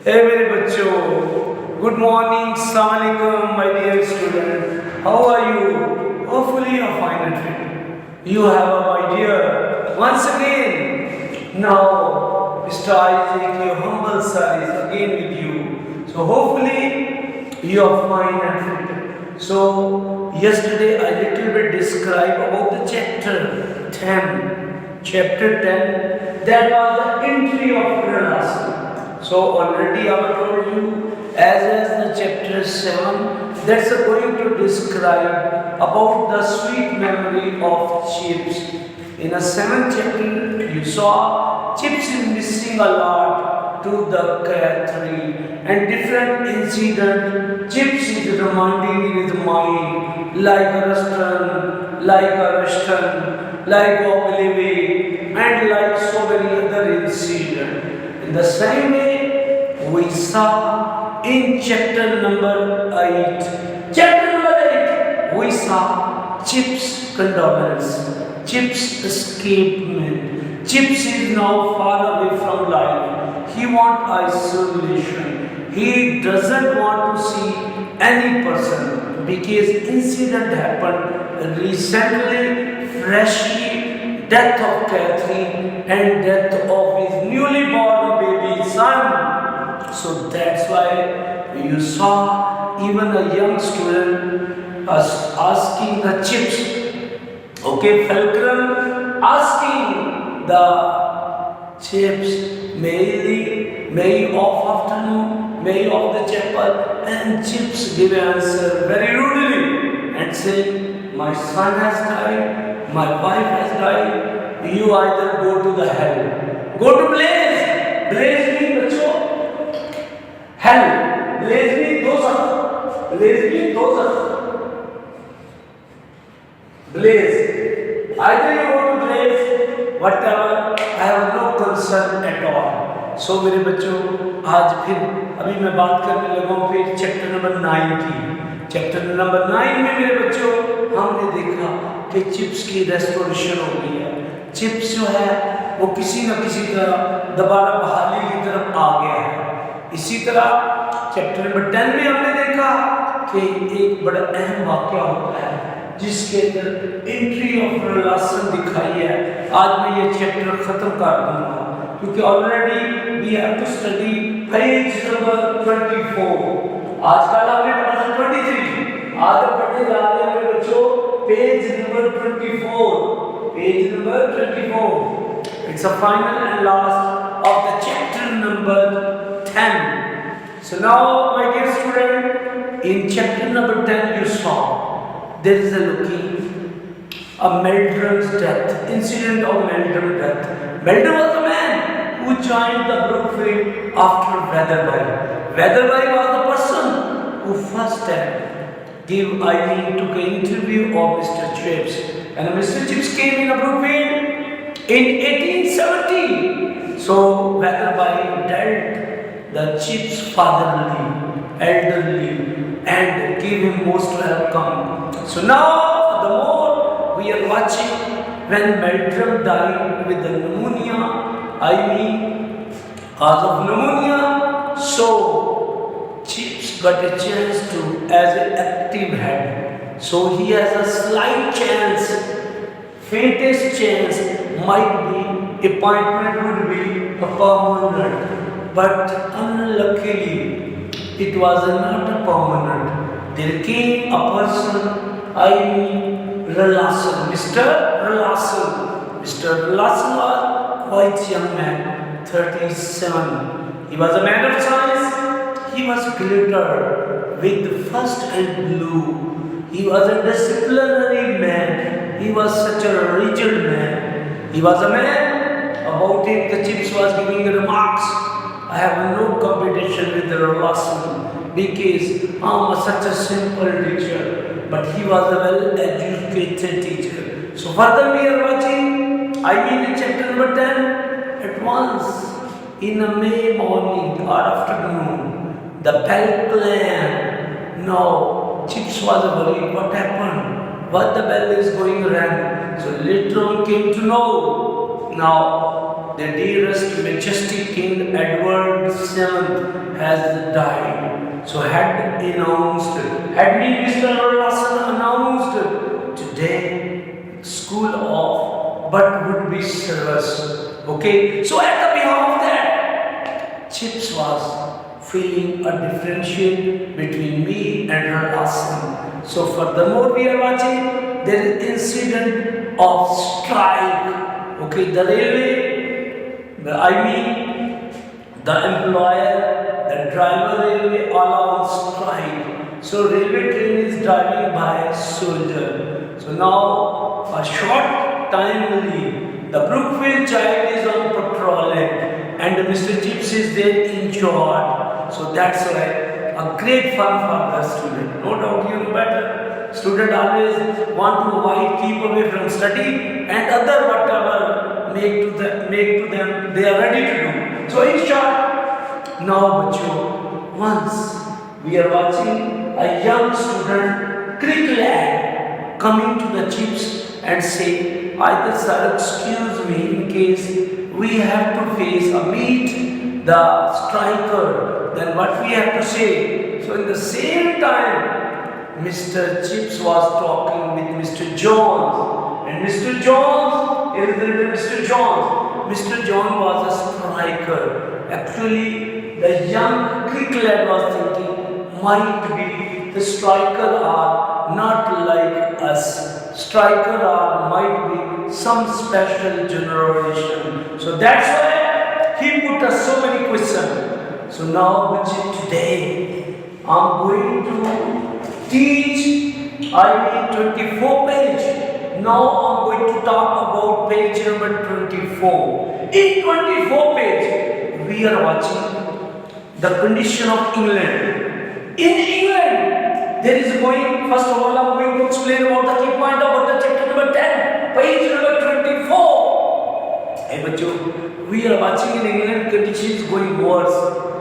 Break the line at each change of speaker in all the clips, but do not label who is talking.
Hey मेरे बच्चों, good morning, Assalamu alaikum, my dear student. How are you? Hopefully you are fine and fit. You have my dear. Once again, now Mr. Isaac, your humble son, is again with you. So hopefully you are fine and fit. So yesterday I little bit described about the chapter 10. Chapter 10, that was the entry of Pranasana. So already I have told you, as the chapter 7, that's going to describe about the sweet memory of Chips. In the 7th chapter, you saw Chips is missing a lot to the K3 and different incident. Chips is reminding in his mind, like a restaurant, like Oblivion, and like so many other incidents. In the same way, we saw in chapter number 8. Chapter number 8, we saw Chips' condolence, Chips' escapement. Chips is now far away from life. He wants isolation. He doesn't want to see any person because incident happened recently, freshly, death of Catherine and death of his newly born baby son. So that's why you saw even a young student asking the Chips, okay, Falcon asking the Chips, may off afternoon, may off the chapel, and Chips give an answer very rudely and say, my son has died, my wife has died, you either go to the hell. Go to Blaze. Blaze means bachcho. Hell. Blaze means dozakh. Blaze means dozakh. Blaze. Either you go to Blaze, whatever, I have no concern at all. So मेरे बच्चों, आज फिर अभी मैं बात करने लगा हूँ फिर चैप्टर नंबर 9 की. चैप्टर नंबर 9 में मेरे बच्चों हमने देखा कि चिप्स की रेस्टोरेशन हो गई है. चिप्स जो है वो किसी न किसी तरह दोबारा बहाली की तरफ आ गया है. इसी तरह चैप्टर नंबर 10 में हमने देखा कि एक बड़ा अहम वाक़या होता है जिसके अंदर एंट्री ऑफ रिलेशन दिखाई है. आज मैं ये चैप्टर खत्म कर दूंगा क्योंकि already we have to study page number 24. आज का हमने पढ़ा था 23. आज हम पढ़ने जा रहे हैं मेरे बच्चों page number 24. Page number 24. It's a final and last of the chapter number 10. So now, my dear student, in chapter number 10 you saw there is a Meldrum's death, incident of Meldrum's death. Meldrum was the man who joined the Brookfield after Weatherby. Weatherby was the person who first gave Eileen took an interview of Mr. Chips. And Mr. Chips came in a Brookfield in 1870. So Weatherby dealt the Chips fatherly, elderly, and gave him most welcome. So now the more we are watching when Meldrum died with the pneumonia, cause of pneumonia, so Chips got a chance to as an active head. So he has a slight chance, faintest chance, might be appointment would be a permanent. But unluckily, it was not a permanent. There came a person, Relason, Mr. Relason. Mr. Relason was quite young man, 37. He was a man of science. He was glittered with first and blue. He was a disciplinary man. He was such a rigid man. He was a man. About him, the Chips was giving remarks. I have no competition with the Relason because I am such a simple teacher. But he was a well-educated teacher. So further we are watching, in chapter number 10, at once in a May morning or afternoon, the bell clang. Now, Chips was worried, what happened? What the bell is going rang? So later on came to know. Now the dearest majestic King Edward VII has died. So had Mr. Hassan announced today school off, but would be service. Okay, so at the behalf of that, Chips was feeling a differentiate between me and her Hassan. So furthermore, we are watching there is incident of strike. Okay, the railway, the employer, the driver railway all on strike. So railway train is driving by a soldier. So now for a short time only, the Brookfield child is on patrolling and Mr. Chips is there injured. So that's why a great fun for the student. No doubt you know better. Student always want to avoid, keep away from study and other whatever make to them they are ready to do. So in short, now bacho, once we are watching a young student, Crick lad, coming to the Chips and say, either sir, excuse me, in case we have to face a meet the striker, then what we have to say. So in the same time, Mr. Chips was talking with Mr. Jones, and Mr. Jones is Mr. Jones. Mr. Jones was a striker. Actually, the young Crick lad was thinking, might be the striker are not like us. Striker are might be some special generation. So that's why he put us so many questions. So now, today, I'm going to teach 24 page. Now I'm going to talk about page number 24. In 24 page, we are watching the condition of England. In England, there is going, first of all, I'm going to explain about the key point of the chapter number 10, page number 24. Hey, bacho, we are watching in England conditions going worse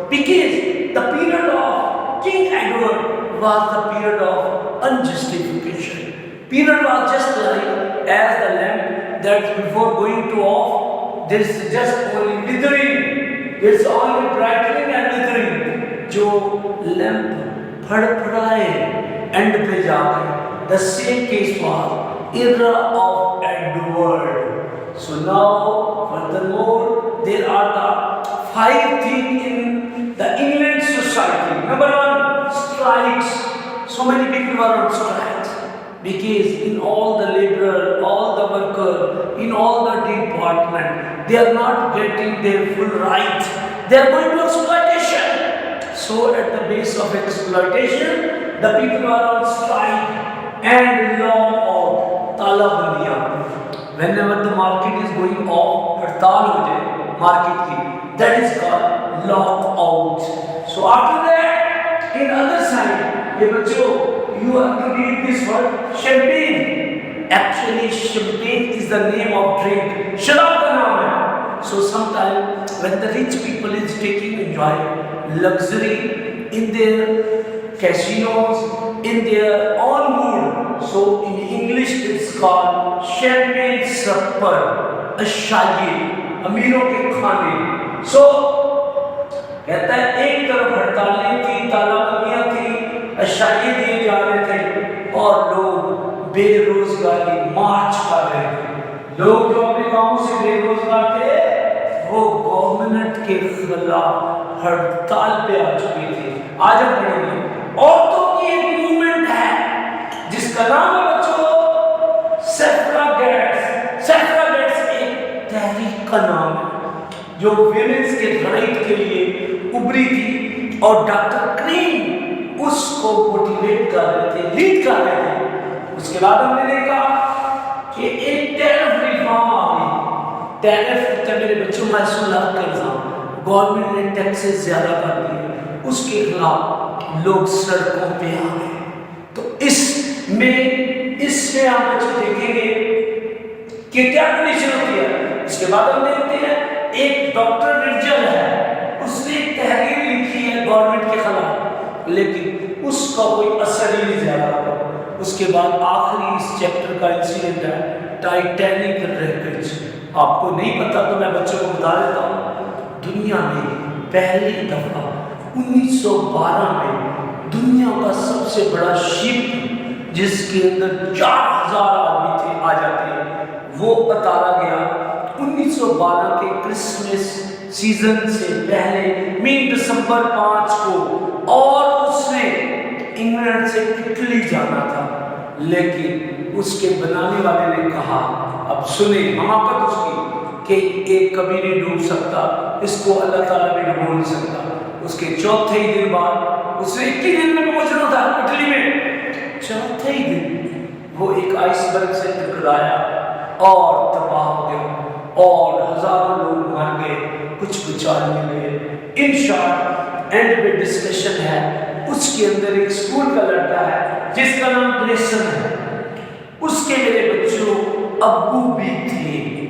because the period of King Edward was the period of unjustification. Period was just like as the lamp that before going to off, there is just only withering. There is only brightening and withering. Jo lamp phadphadaye end pe jaake. The same case was era of Edward. So now, furthermore, there are the 5 things in the England society. Number 1, strikes. So many people are on strikes because in all the laborer, all the worker, in all the department, they are not getting their full right. They are going to exploitation. So at the base of exploitation, the people are on strike and law of talabandiyan. Whenever the market is going off, hartal ho jaye market ki, that is called lockout. So after that, in other side, you have to read this word champagne. Actually, champagne is the name of drink. Sharab ka naam hai. So sometimes when the rich people is taking enjoy luxury in their casinos, in their own mood. So in English it's called champagne supper, a shayi, अमीरों के खाने. So कहता है एक तरफ हड़तालें थी, तालाबंदियां थी, अशाइये दिए जा रहे थे और लोग बेरोजगारी मार्च कर रहे थे. लोग जो अपने गांवों से बेरोजगार थे वो गवर्नमेंट के खिलाफ हड़ताल पे आ चुके थे. आज हम पढ़ेंगे औरतों की एक मूवमेंट है जिसका नाम है बच्चों सफ्रागेट्स. सफ्रागेट्स एक तहरीक का नाम है जो विमेंस के राइट के लिए उभरी थी और डॉक्टर क्रीम उसको मोटिवेट कर रहे थे, लीड कर रहे थे. उसके बाद हमने देखा कि एक टैरिफ रिफॉर्म आ गई. टैरिफ तो मेरे बच्चों महसूलात का निजाम, गवर्नमेंट ने टैक्सेस ज्यादा कर दिए, उसके खिलाफ लोग सड़कों पे आ गए. तो इसमें हम बच्चे देखेंगे कि क्या कंडीशन होती है. इसके बाद हम देखते हैं एक डॉक्टर रिचर्ड है, उसने एक तहरीर लिखी है गवर्नमेंट के खिलाफ, लेकिन उसका कोई असर ही नहीं ज्यादा. उसके बाद आखिरी इस चैप्टर का इंसिडेंट है टाइटैनिक रैकेट. آپ کو نہیں پتا تو میں بچوں کو بتا دیتا ہوں، دنیا میں پہلی دفعہ 1912 میں دنیا کا سب سے بڑا شپ جس کے اندر 4000 آدمی تھے آ جاتے، وہ اتارا گیا 1912 کے کرسمس سیزن سے پہلے دسمبر 5 کو، اور اس نے انگلینڈ سے اٹلی جانا تھا، لیکن اس کے بنانے والے نے کہا، اب سنیں حماقت اس کی، کہ ایک کبھی نہیں ڈوب سکتا، اس کو اللہ تعالیٰ بھی ڈبو نہیں سکتا۔ اس کے چوتھے ہی دن بعد، اس نے 21 دن میں پہنچنا تھا اٹلی میں، چوتھے ہی دن وہ ایک آئس برگ سے ٹکرایا اور تباہ ہو گیا، اور ہزاروں لوگ مر گئے، کچھ بچانے گئے۔ ان شارٹ اینڈ پہ ڈسکشن ہے، اس کے اندر ایک اسکول کا لڑکا ہے جس کا نام گریسن ہے، اس کے میرے بچوں ابو بھی تھے،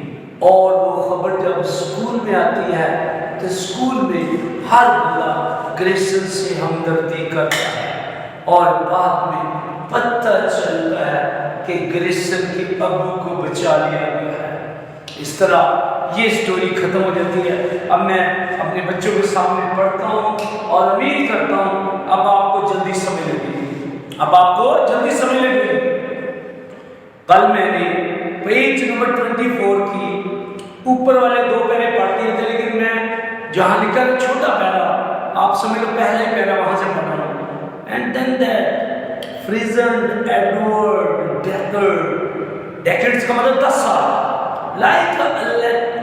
اور وہ خبر جب اسکول میں آتی ہے تو اسکول میں ہر بندہ گریسن سے ہمدردی کرتا ہے، اور بعد میں پتہ چلتا ہے کہ گریسن کے ابو کو بچا لیا گیا ہے۔ اس طرح یہ سٹوری ختم ہو جاتی ہے۔ اب میں اپنے بچوں کے سامنے پڑھتا ہوں اور امید کرتا ہوں اب آپ کو جلدی سمجھ لگی، اب آپ کو جلدی سمجھ لگی۔ کل میں نے پیج نمبر 24 کی اوپر والے 2 پیرے پڑھ دیے تھے، لیکن میں جہاں لکھا ہے چھوٹا پیرا، آپ سمجھ لو پہلا ہی پیرا وہاں سے پڑھ رہا ہوں۔ And then that phrase and Edward decades کا مطلب 10 سال، like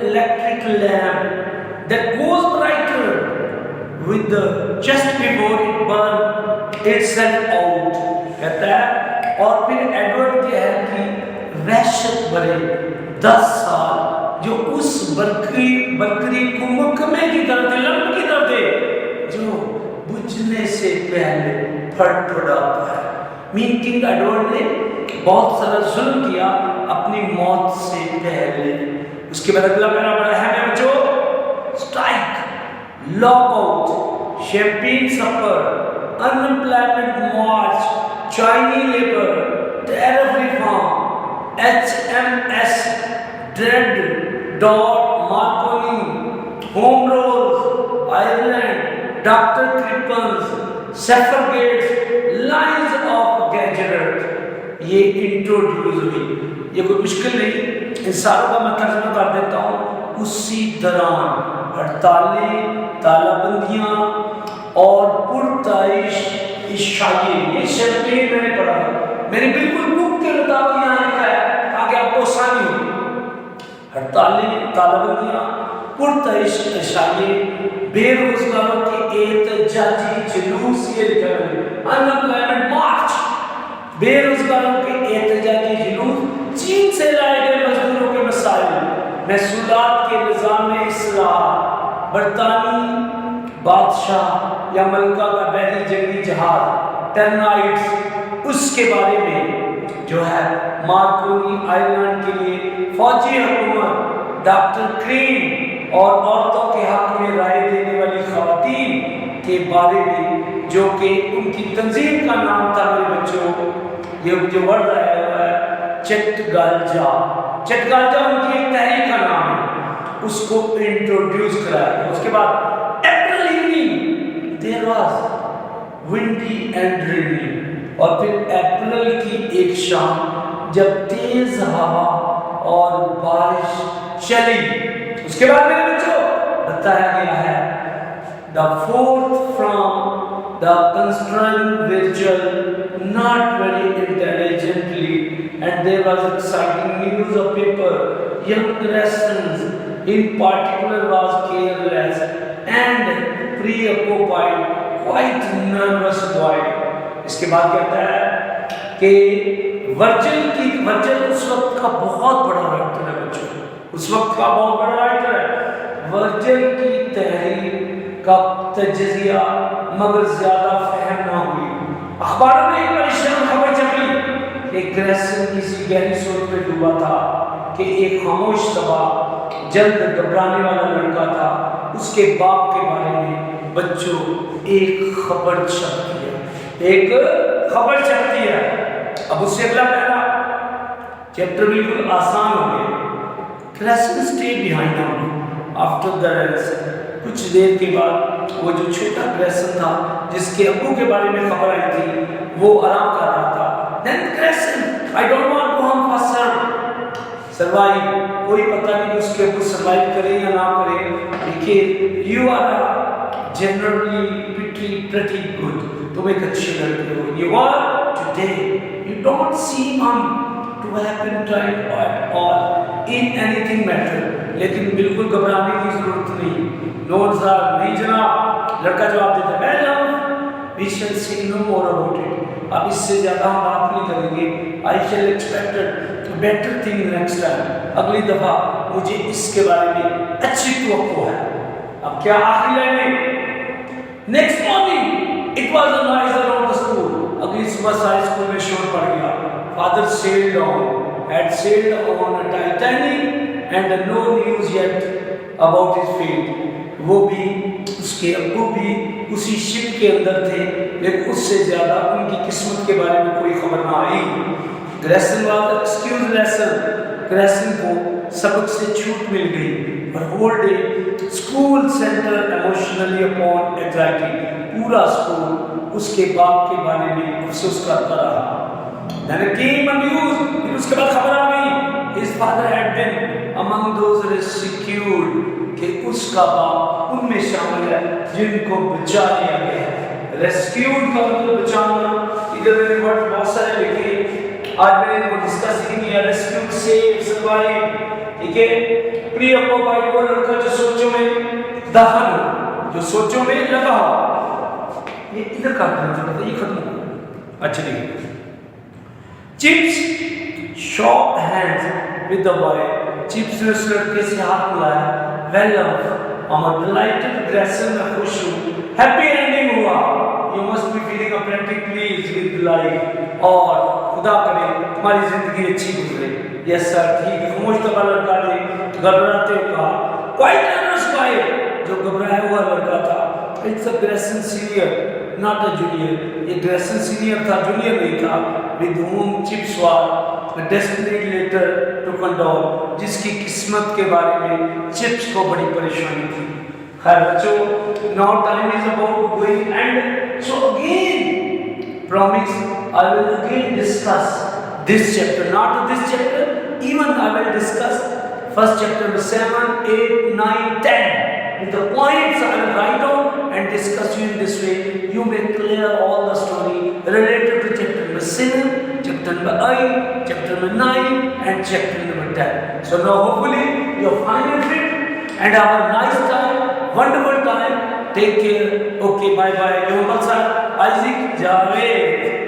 electric lamp that goes brighter with the just before it burn itself out، کہتا ہے، اور پھر ایڈورڈ کیا ہے کہ وحشت بھرے 10 سال جو اس برقی کو محکمے کی طرف تھے، لمپ کی طرف تھے، جو بجھنے سے پہلے پھٹ پھڑاتا ہے۔ کنگ ایڈورڈ نے بہت سارا ظلم کیا اپنی موت سے پہلے۔ اس کے بعد اگلا پیرا بڑا ہے میرے بچوں، strike, lock out, champagne supper, unemployment march, Chinese labour, tariff reform, HMS dread, dot Marconi, home rules, Ireland, doctor Crippen's, suffragettes, lines of گیجرٹ، یہ انٹروڈیوس ہوئی۔ یہ کوئی مشکل نہیں، ان ساروں کا میں ترجمہ کر دیتا ہوں۔ اسی دوران ہڑتالیں، تالہ بندیاں اور پرتعیش عشائیے، یہ شیمپین میں نے پڑھا، میری بالکل بک کے مطابق یہاں لکھا ہے تاکہ آپ کو آسانی ہو۔ ہڑتالیں، تالہ بندیاں، پرتعیش عشائیے، بے روزگاروں کے احتجاجی جلوس، یہ لکھا ہے ان امپلائمنٹ مارچ، بے روزگاروں کے احتجاجی جلوس، چین سے لائے گئے مزدوروں کے مسائل، محصولات کے نظام اصلاح، برطانوی بادشاہ یا ملکہ کا بحری جنگی جہاز ٹرنائٹس، اس کے بارے میں جو ہے مارکونی آئرلینڈ کے لیے فوجی حکومت، ڈاکٹر کرین اور عورتوں کے حق میں رائے دینے والی خواتین کے بارے میں، جو کہ ان کی تنظیم کا نام تھا میرے بچوں، یہ جو ورڈ آیا ہوا ہے چٹگالجا، چٹگالجا ان کی ایک تحریک کا نام ہے، اس کو انٹروڈیوس کرایا گیا۔ اس کے بعد April evening there was windy and rainy, اور پھر اپریل کی ایک شام جب تیز ہوا اور بارش چلی، اس کے بعد میرے بچوں بتایا گیا ہے the fourth from the constrained virtual not very intelligently, and there was exciting news of paper, young Christians in particular was careless and preoccupied, quite nervous boy۔ اس کے بعد کہتا ہے کہ ورجل اس وقت کا بہت بڑا رائٹر ہے بچوں، اس وقت کا بہت بڑا رائٹر ہے۔ ورجل کی تحریر کا تجزیہ مگر زیادہ فہم نہ ہوئی۔ اخباروں میں ایک پریشان خبر چلی کہ گریسن کسی گہری سوچ میں ڈوبا تھا کہ ایک خاموش صبح جلد گھبرانے والا لڑکا تھا، اس کے باپ کے بارے میں بچوں ایک خبر چھپتی ہے، ایک خبر چھپتی ہے۔ اب اس سے اگلا پہلا چیپٹر بالکل آسان ہو گیا۔ Crescent stayed behind them. After the rest, कुछ देर के बाद वो जो छोटा Crescent था जिसके अब्बू के बारे में खबर आई थी वो आराम कर रहा था. Then Crescent, I don't want to harm Faisal. Survive. कोई पता नहीं कि उसके अब्बू survive करे या ना करे. देखिए, you are generally pretty good. तुम एक अच्छे लड़के हो. You are today. You don't seem to have been trying at all in anything matter. लेकिन बिल्कुल घबराने की जरूरत नहीं. No sir, नहीं जनाब. लड़का जवाब देता है, well, we shall say no more about it. अब इससे ज़्यादा हम बात नहीं करेंगे. I shall expect a better thing next time. अगली दफ़ा मुझे इसके बारे में अच्छी तवक्को है. अब क्या आखिरी लाइन में? Next morning, it was a noise around the school. अगली सुबह सारे स्कूल में शोर पड़ गया. Father had sailed on a Titanic and no news yet about his fate. वो भी उसके अब्बू भी उसी शिप के अंदर थे, लेकिन उससे ज़्यादा उनकी किस्मत के बारे में कोई खबर ना आई. Crescent was excused lesson. Crescent को सबक से छूट मिल गई. पर whole day school center emotionally upon anxiety. पूरा स्कूल उसके बाप के बारे में अफसोस करता रहा. Then came a news. फिर उसके बाद खबर आ गई. His father had been among those rescued. कि उसका बाप उनमें शामिल है जिनको बचा लिया गया. Rescued का मतलब बचाना. इधर मैंने वर्ड बहुत सारे लिखे. आज मैंने इनको डिस्कस ही किया. Rescued, save, survive. ठीक है. प्रिय भाई वो लड़का जो सोचों में दफन हो, जो सोचों में लगा हो, ये इधर का मतलब ये खत्म हो. अच्छा ठीक. Chips shook hands with the boy. Chips ने उस लड़के से हाथ मिलाया. Well, I'm delighted. Crescent में खुश हूँ. Happy ending हुआ. You must be feeling pretty pleased with life. और खुदा करे तुम्हारी जिंदगी अच्छी गुजरे. Yes sir, ठीक है. मुश्तबा लड़का ने घबराते हुए कहा. Quite nervous guy, जो घबराया हुआ लड़का था. It's a Crescent senior, not a junior. ये Crescent senior था, junior नहीं था. With whom Chips was desperate letter to condole, जिसकी किस्मत के बारे में चिप्स को बड़ी परेशानी थी. खैर बच्चों, now time is about going and so again promise I will again discuss this chapter, not this chapter, even I will discuss first chapter 7, 8, 9, 10 with the points I will write down and discuss you in this way. You may clear all the story related to chapter number 7, chapter number 8, chapter number 9 and chapter number 10. So now hopefully you are fine and fit and have a nice time, wonderful time. Take care. Okay, bye bye. Yomal sir, Isaac Javed.